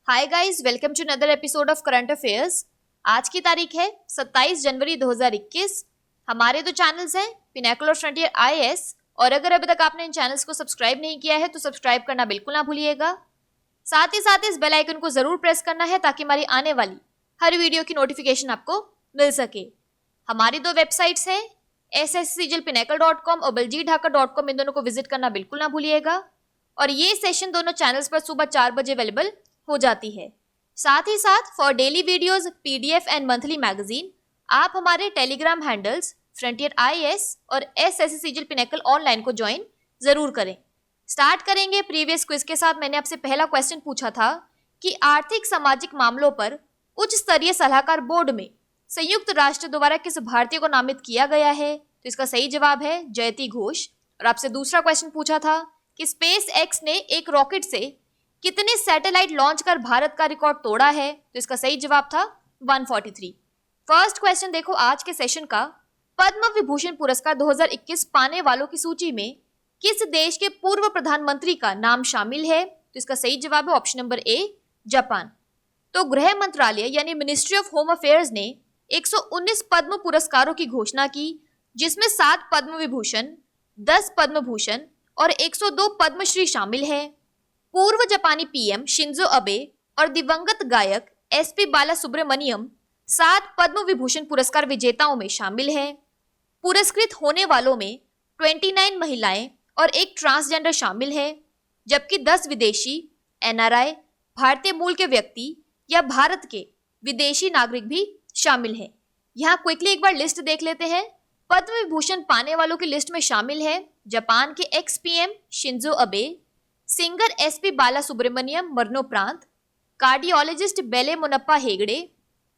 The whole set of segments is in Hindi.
Hi guys, welcome to another episode of current affairs. आज की तारीख है 27 जनवरी 2021। हमारे दो चैनल्स हैं, पिनेकल और फ्रंटियर आईएएस, और अगर अभी तक आपने इन चैनल्स को सब्सक्राइब नहीं किया है तो सब्सक्राइब करना बिल्कुल ना भूलिएगा। साथ ही साथ इस बेल आइकन को जरूर प्रेस करना है ताकि हमारी आने वाली हर वीडियो की नोटिफिकेशन आपको मिल सके। हमारी दो वेबसाइट्स हैं, sscglpinacle.com और baljeetdhaka.com। इन दोनों को विजिट करना बिल्कुल ना भूलिएगा। और ये सेशन दोनों चैनल्स पर सुबह 4 बजे अवेलेबल हो जाती है। साथ ही साथ for daily videos, PDF and monthly magazine आप हमारे टेलीग्राम हैंडल्स फ्रंटियर आईएएस और एसएससी पिनेकल ऑनलाइन को ज्वाइन जरूर करें। स्टार्ट करेंगे प्रीवियस क्विज के साथ। मैंने आपसे पहला क्वेश्चन पूछा था कि आर्थिक सामाजिक मामलों पर उच्च स्तरीय सलाहकार बोर्ड में संयुक्त राष्ट्र द्वारा किस भारतीय को नामित किया गया है? तो इसका सही जवाब है जयति घोष। और आपसे दूसरा क्वेश्चन पूछा था कि स्पेस एक्स ने एक रॉकेट से कितने सैटेलाइट लॉन्च कर भारत का रिकॉर्ड तोड़ा है? तो इसका सही जवाब था 143। फर्स्ट क्वेश्चन देखो आज के सेशन का। पद्म विभूषण पुरस्कार 2021 पाने वालों की सूची में किस देश के पूर्व प्रधानमंत्री का नाम शामिल है? तो इसका सही जवाब है ऑप्शन नंबर ए, जापान। तो गृह मंत्रालय यानी मिनिस्ट्री ऑफ होम अफेयर्स ने 119 पद्म पुरस्कारों की घोषणा की, जिसमें 7 पद्म विभूषण, 10 पद्म भूषण और 102 पद्मश्री शामिल है। पूर्व जापानी पीएम शिंजो अबे और दिवंगत गायक एसपी बालासुब्रमण्यम 7 पद्म विभूषण पुरस्कार विजेताओं में शामिल हैं। पुरस्कृत होने वालों में 29 महिलाएं और एक ट्रांसजेंडर शामिल है, जबकि 10 विदेशी, एनआरआई, भारतीय मूल के व्यक्ति या भारत के विदेशी नागरिक भी शामिल हैं। यहाँ क्विकली एक बार लिस्ट देख लेते हैं। पद्म विभूषण पाने वालों की लिस्ट में शामिल है जापान के ex PM Shinzo Abe, singer SP Balasubrahmanyam मरणोपरांत, कार्डियोलॉजिस्ट बेले मुनप्पा हेगड़े,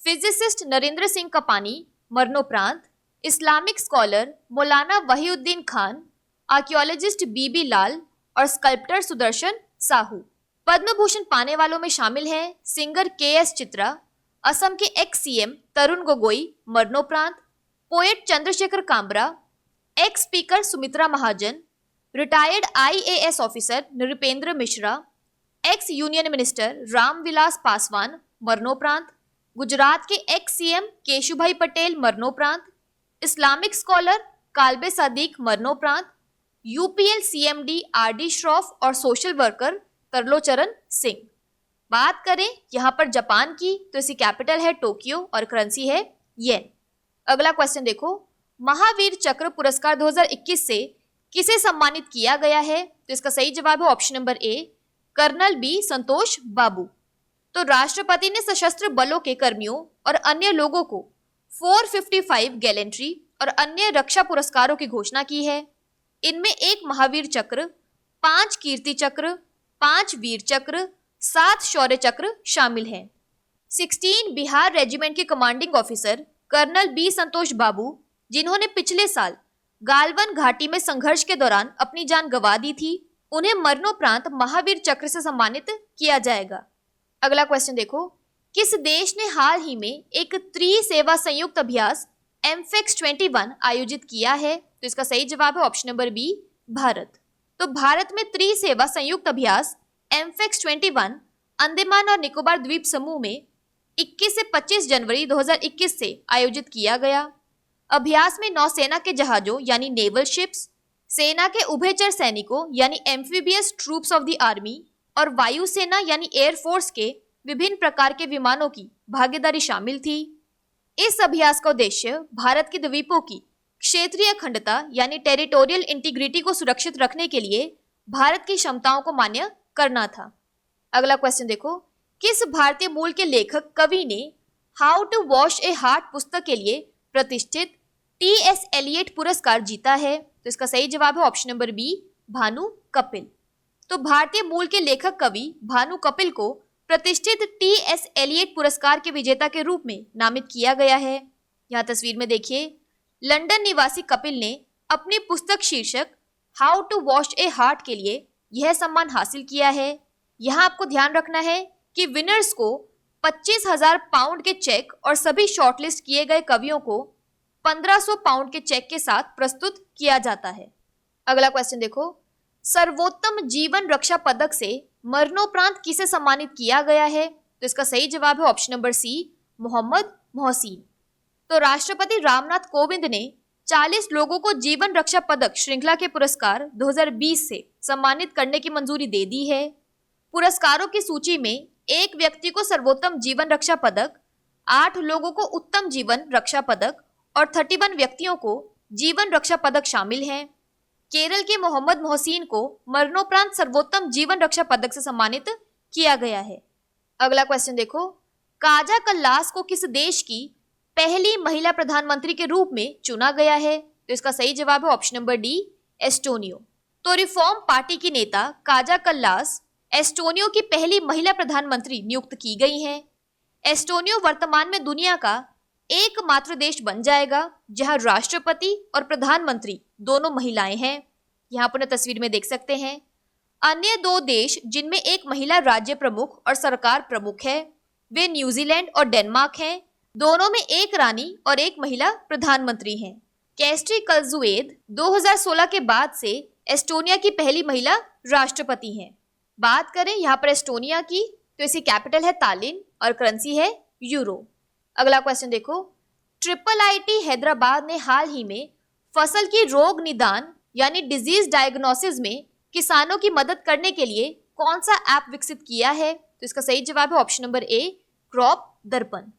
फिजिसिस्ट नरेंद्र सिंह कपानी मरणोपरांत, इस्लामिक स्कॉलर मौलाना वहीउद्दीन खान, आर्कियोलॉजिस्ट बीबी लाल और स्कल्प्टर सुदर्शन साहू। पद्म भूषण पाने वालों में शामिल हैं सिंगर केएस चित्रा, असम के एक्स सीएम तरुण गोगोई मरणोपरांत, poet Chandrashekhar Kamra, ex speaker Sumitra Mahajan, retired IAS officer Nripendra Mishra, ex union minister Ramvilas Paswan मरणोपरांत, गुजरात के एक्स सीएम केशुभाई पटेल मरणोपरांत, इस्लामिक स्कॉलर काल्बे सादिक मरणोपरांत, यूपीएल सीएमडी आरडी श्रॉफ और सोशल वर्कर तरलोचरण सिंह। बात करें यहाँ पर जापान की तो इसकी कैपिटल है टोक्यो और करेंसी है येन। अगला क्वेश्चन देखो, महावीर चक्र पुरस्कार 2021 से किसे सम्मानित किया गया है? तो इसका सही जवाब है option number A, colonel B Santosh Babu. तो राष्ट्रपति ने सशस्त्र बलों के कर्मियों और अन्य लोगों को 455 गैलेंट्री और अन्य रक्षा पुरस्कारों की घोषणा की है। इनमें 1 महावीर चक्र, 5 कीर्ति चक्र, 5 वीर चक्र, 7 शौर्य चक्र शामिल हैं। 16 बिहार रेजिमेंट के commanding officer colonel B Santosh बाबू, जिन्होंने पिछले साल गालवन घाटी में संघर्ष के दौरान अपनी जान गंवा दी थी, उन्हें मरणोपरांत महावीर चक्र से सम्मानित किया जाएगा। अगला क्वेश्चन देखो, किस देश ने हाल ही में एक त्रिसेवा संयुक्त अभ्यास एमफेक्स 21 आयोजित किया है? तो इसका सही जवाब है ऑप्शन नंबर बी, भारत। तो भारत में त्रिसेवा संयुक्त अभ्यास एमफेक्स 21 अंडमान और निकोबार द्वीप समूह में 21 से 25 जनवरी 2021 से आयोजित किया गया। अभ्यास में नौसेना के जहाजों यानी नेवल शिप्स, सेना के उभयचर सैनिकों यानी amphibious troops of the army और वायुसेना यानी एयरफोर्स के विभिन्न प्रकार के विमानों की भागीदारी शामिल थी। इस अभ्यास का उद्देश्य भारत के द्वीपों की क्षेत्रीय अखंडता यानी टेरिटोरियल इंटीग्रिटी को सुरक्षित रखने के लिए भारत की क्षमताओं को मान्य करना था। अगला क्वेश्चन देखो, किस भारतीय मूल के लेखक कवि ने how to wash a heart पुस्तक के लिए प्रतिष्ठित टीएस एलियट पुरस्कार जीता है? तो इसका सही जवाब है option number B, Bhanu Kapil. तो भारतीय मूल के लेखक कवि भानु कपिल को प्रतिष्ठित टीएस एलियट पुरस्कार के विजेता के रूप में नामित किया गया है। यहाँ तस्वीर में देखिए, लंदन निवासी कपिल ने अपनी पुस्तक शीर्षक how to wash a heart के लिए यह सम्मान हासिल किया है। यहाँ आपको ध्यान रखना है कि विनर्स को 25,000 पाउंड के चेक और सभी शॉर्टलिस्ट किए गए कवियों को 1500 पाउंड के चेक के साथ प्रस्तुत किया जाता है। अगला क्वेश्चन देखो, सर्वोत्तम जीवन रक्षा पदक से मरणोपरांत किसे सम्मानित किया गया है? तो इसका सही जवाब है option number C, Mohammad Mohsin. तो राष्ट्रपति रामनाथ कोविंद ने 40 लोगों को जीवन रक्षा पदक श्रृंखला के पुरस्कार 2020 से सम्मानित करने की मंजूरी दे दी है। पुरस्कारों की सूची में एक व्यक्ति को सर्वोत्तम जीवन रक्षा पदक, 8 लोगों को उत्तम जीवन रक्षा पदक और 31 व्यक्तियों को जीवन रक्षा पदक शामिल हैं। केरल के मोहम्मद मोहसिन को मरणोपरांत सर्वोत्तम जीवन रक्षा पदक से सम्मानित किया गया है। अगला क्वेश्चन देखो, काजा कल्लास को किस देश की पहली महिला प्रधानमंत्री के रूप में चुना गया है? तो इसका सही जवाब है ऑप्शन नंबर डी, एस्टोनियो। तो रिफॉर्म पार्टी की नेता काजा कल्लास एस्टोनियो की पहली महिला प्रधानमंत्री नियुक्त की गई हैं। एस्टोनियो वर्तमान में दुनिया का एकमात्र देश बन जाएगा जहां राष्ट्रपति और प्रधानमंत्री दोनों महिलाएं हैं। यहाँ पर तस्वीर में देख सकते हैं। अन्य 2 देश जिनमें एक महिला राज्य प्रमुख और सरकार प्रमुख है वे न्यूजीलैंड और डेनमार्क हैं। दोनों में एक रानी और एक महिला प्रधानमंत्री हैं। कैस्ट्री कल्जुएद 2016 के बाद से एस्टोनिया की पहली महिला राष्ट्रपति हैं। बात करें यहाँ पर एस्टोनिया की, तो इसकी कैपिटल है तालिन और करेंसी है यूरो। अगला क्वेश्चन देखो, IIIT हैदराबाद ने हाल ही में फसल की रोग निदान यानी डिजीज डायग्नोसिस में किसानों की मदद करने के लिए कौन सा ऐप विकसित किया है? तो इसका सही जवाब है ऑप्शन नंबर ए, क्रॉप दर्पण।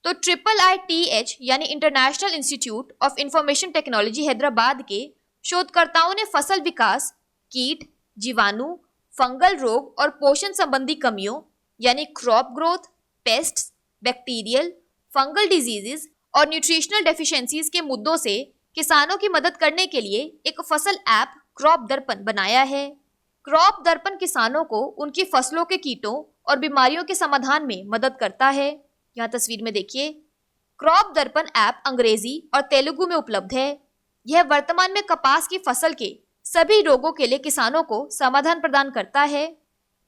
तो IIITH यानी international institute of information technology Hyderabad के शोधकर्ताओं ने फसल विकास, कीट, जीवाणु, फंगल रोग और पोषण संबंधी कमियों यानी crop growth, pests, bacterial, fungal diseases और न्यूट्रिशनल डेफिशिएंसीज के मुद्दों से किसानों की मदद करने के लिए एक फसल ऐप क्रॉप दर्पण बनाया है। क्रॉप दर्पण किसानों को उनकी फसलों के कीटों और बीमारियों के समाधान में मदद करता है। यहाँ तस्वीर में देखिए, क्रॉप दर्पण ऐप अंग्रेजी और तेलुगु में उपलब्ध है। यह वर्तमान में कपास की फसल के सभी रोगों के लिए किसानों को समाधान प्रदान करता है।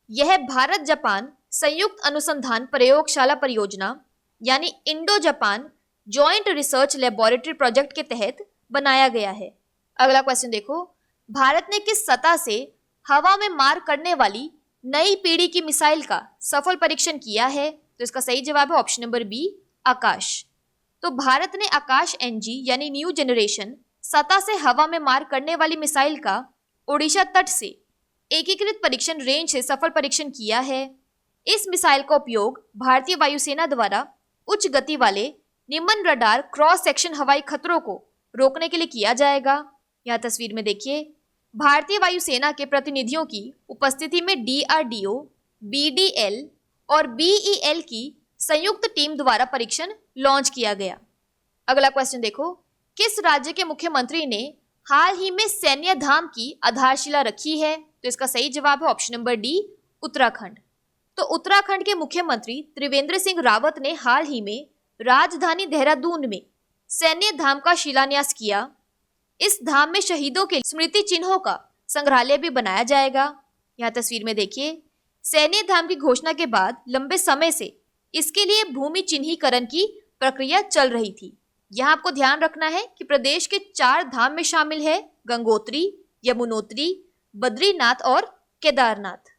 यह भारत जापान संयुक्त अनुसंधान प्रयोगशाला परियोजना यानी Indo Japan joint research laboratory project के तहत बनाया गया है। अगला क्वेश्चन देखो, भारत ने किस सतह से हवा में मार करने वाली नई पीढ़ी की मिसाइल का सफल परीक्षण किया है? तो इसका सही जवाब है ऑप्शन नंबर बी, आकाश। तो भारत ने आकाश NG यानी न्यू जनरेशन सतह से हवा में मार करने वाली मिसाइल का ओडिशा तट से एकीकृत परीक्षण रेंज से सफल परीक्षण किया है। इस मिसाइल का उपयोग भारतीय वायुसेना द्वारा उच्च गति वाले निम्न रडार क्रॉस सेक्शन हवाई खतरों को रोकने के लिए किया जाएगा। यहाँ तस्वीर में देखिए, भारतीय वायुसेना के प्रतिनिधियों की उपस्थिति में DRDO, BDL और BEL की संयुक्त टीम द्वारा परीक्षण लॉन्च किया गया। अगला क्वेश्चन देखो, किस राज्य के मुख्यमंत्री ने हाल ही में सैन्य धाम की आधारशिला रखी है? तो इसका सही जवाब है ऑप्शन नंबर डी, उत्तराखंड। तो उत्तराखंड के मुख्यमंत्री त्रिवेंद्र सिंह रावत ने हाल ही में राजधानी देहरादून में सैन्य धाम का शिलान्यास किया। इस धाम में शहीदों के स्मृति चिन्हों का संग्रहालय भी बनाया जाएगा। यहाँ तस्वीर में देखिए, सैन्य धाम की घोषणा के बाद लंबे समय से इसके लिए भूमि चिन्हीकरण की प्रक्रिया चल रही थी। यहाँ आपको ध्यान रखना है कि प्रदेश के 4 धाम में शामिल है गंगोत्री, यमुनोत्री, बद्रीनाथ और केदारनाथ।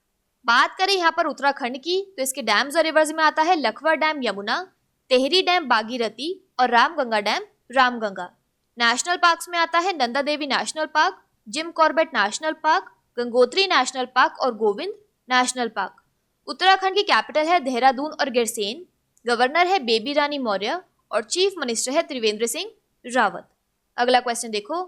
बात करें यहाँ पर उत्तराखंड की, तो इसके डैम्स और रिवर्स में आता है लखवा डैम यमुना, टेहरी डैम भागीरथी और Ramganga dam Ramganga. National parks में आता है Nanda Devi national park, Jim Corbett national park, Gangotri national park और गोविंद नेशनल पार्क। उत्तराखंड की कैपिटल है देहरादून और गिरसेन। गवर्नर है बेबी रानी मौर्य और चीफ मिनिस्टर है त्रिवेंद्र सिंह रावत। अगला क्वेश्चन देखो,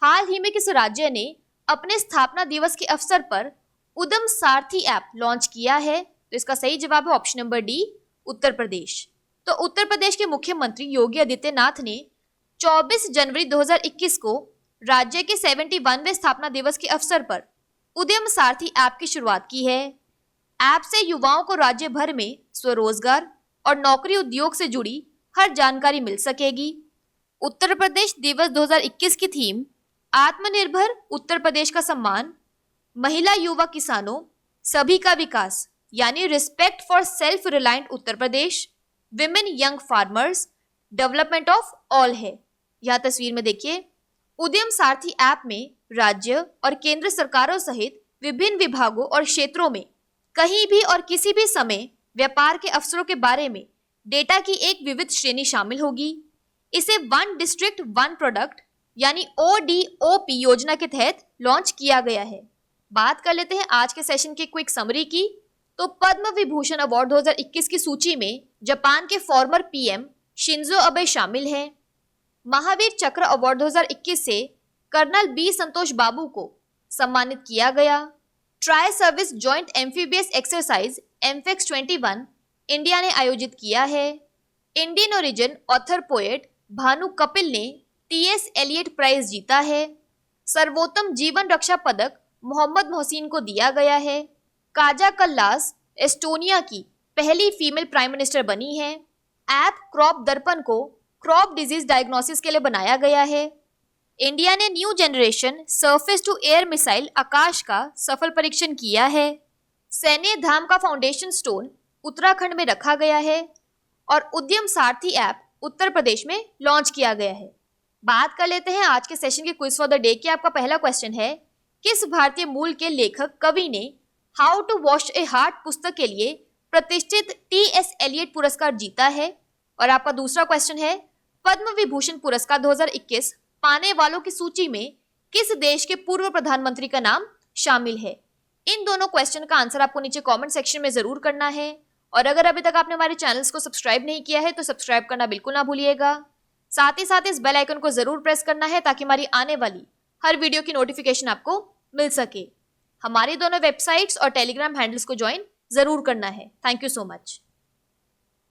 हाल ही में किस राज्य ने अपने स्थापना दिवस के अवसर पर उद्यम सारथी ऐप लॉन्च किया है? तो इसका सही जवाब है option number D, Uttar Pradesh. तो उत्तर प्रदेश के मुख्यमंत्री योगी आदित्यनाथ ने 24 जनवरी 2021 को राज्य के 71वें स्थापना दिवस के अवसर पर उद्यम सारथी ऐप की शुरुआत की है। ऐप से युवाओं को राज्य भर में स्वरोजगार और नौकरी उद्योग से जुड़ी हर जानकारी मिल सकेगी। उत्तर प्रदेश दिवस 2021 की थीम आत्मनिर्भर उत्तर प्रदेश का सम्मान, महिला युवा किसानों सभी का विकास यानी respect for self reliant Uttar Pradesh, women young farmers, development of all है। यह तस्वीर में देखिए, उद्यम सारथी ऐप में राज्य और केंद्र सरकारों सहित विभिन्न विभागों और क्षेत्रों में कहीं भी और किसी भी समय व्यापार के अवसरों के बारे में डेटा की एक विविध श्रेणी शामिल होगी। इसे वन डिस्ट्रिक्ट वन प्रोडक्ट यानी ODOP योजना के तहत लॉन्च किया गया है। बात कर लेते हैं आज के सेशन की क्विक समरी की। तो पद्म विभूषण अवार्ड 2021 की सूची में जापान के फॉर्मर PM शिंजो अबे शामिल हैं। महावीर चक्र अवार्ड 2021 से कर्नल B संतोष बाबू को सम्मानित किया गया। Tri service joint amphibious exercise AMPHEX 21 India ने आयोजित किया है। Indian origin author poet Bhanu Kapil ने TS एलियट प्राइज जीता है। सर्वोत्तम जीवन रक्षा पदक मोहम्मद मोहसिन को दिया गया है। काजा कल्लास एस्टोनिया की पहली फीमेल प्राइम मिनिस्टर बनी है। ऐप क्रॉप दर्पण को क्रॉप डिजीज डायग्नोसिस के लिए बनाया गया है। इंडिया ने new generation surface to air missile Akash का सफल परीक्षण किया है। सैन्य धाम का फाउंडेशन स्टोन उत्तराखंड में रखा गया है और उद्यम सारथी ऐप उत्तर प्रदेश में लॉन्च किया गया है। बात कर लेते हैं आज के सेशन के क्विज फॉर द डे की। आपका पहला क्वेश्चन है, किस भारतीय मूल के लेखक कवि ने how to wash a heart पुस्तक के लिए प्रतिष्ठित TS एलियट पुरस्कार जीता है? और आपका दूसरा क्वेश्चन है, पद्म विभूषण पुरस्कार 2021 पाने वालों की सूची में किस देश के पूर्व प्रधानमंत्री का नाम शामिल है? इन दोनों क्वेश्चन का आंसर आपको नीचे कमेंट सेक्शन में जरूर करना है। और अगर अभी तक आपने हमारे चैनल्स को सब्सक्राइब नहीं किया है तो सब्सक्राइब करना बिल्कुल ना भूलिएगा। साथ ही साथ इस बेल आइकन को जरूर प्रेस करना है ताकि हमारी आने वाली हर वीडियो की नोटिफिकेशन आपको मिल सके। हमारी दोनों वेबसाइट्स और टेलीग्राम हैंडल्स को ज्वाइन जरूर करना है। Thank you so much.